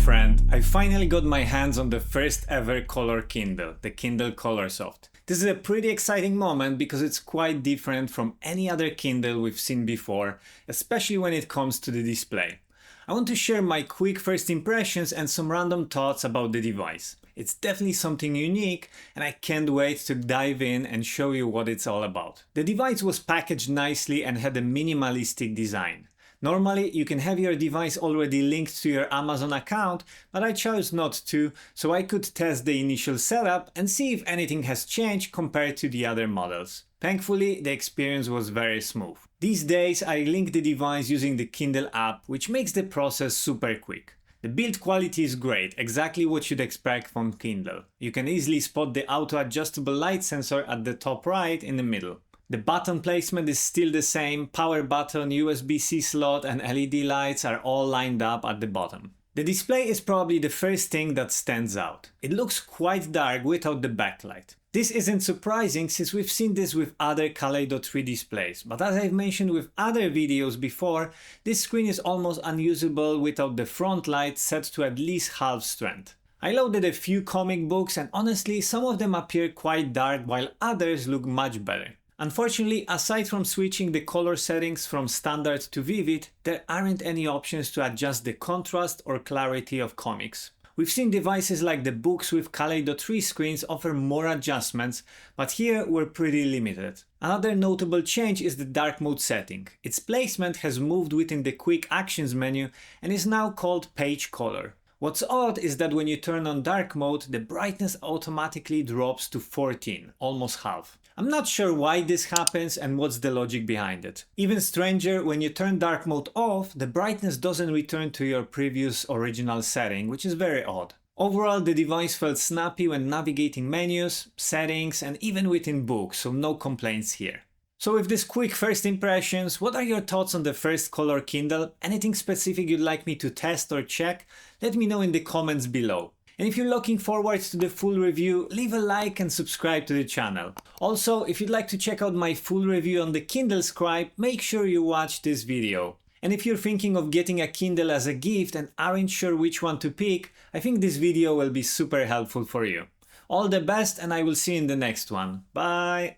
friend, I finally got my hands on the first ever color Kindle, the Kindle Colorsoft. This is a pretty exciting moment because it's quite different from any other Kindle we've seen before, especially when it comes to the display. I want to share my quick first impressions and some random thoughts about the device. It's definitely something unique and I can't wait to dive in and show you what it's all about. The device was packaged nicely and had a minimalistic design. Normally, you can have your device already linked to your Amazon account, but I chose not to, so I could test the initial setup and see if anything has changed compared to the other models. Thankfully, the experience was very smooth. These days, I link the device using the Kindle app, which makes the process super quick. The build quality is great, exactly what you'd expect from Kindle. You can easily spot the auto-adjustable light sensor at the top right in the middle. The button placement is still the same, power button, USB-C slot and LED lights are all lined up at the bottom. The display is probably the first thing that stands out. It looks quite dark without the backlight. This isn't surprising since we've seen this with other Kaleido 3 displays, but as I've mentioned with other videos before, this screen is almost unusable without the front light set to at least half strength. I loaded a few comic books and honestly some of them appear quite dark while others look much better. Unfortunately, aside from switching the color settings from standard to vivid, there aren't any options to adjust the contrast or clarity of comics. We've seen devices like the books with Kaleido 3 screens offer more adjustments, but here we're pretty limited. Another notable change is the dark mode setting. Its placement has moved within the quick actions menu and is now called page color. What's odd is that when you turn on dark mode, the brightness automatically drops to 14, almost half. I'm not sure why this happens and what's the logic behind it. Even stranger, when you turn dark mode off, the brightness doesn't return to your previous original setting, which is very odd. Overall, the device felt snappy when navigating menus, settings, and even within books, so no complaints here. So with this quick first impressions, what are your thoughts on the first color Kindle? Anything specific you'd like me to test or check? Let me know in the comments below. And if you're looking forward to the full review, leave a like and subscribe to the channel. Also, if you'd like to check out my full review on the Kindle Scribe, make sure you watch this video. And if you're thinking of getting a Kindle as a gift and aren't sure which one to pick, I think this video will be super helpful for you. All the best and I will see you in the next one. Bye!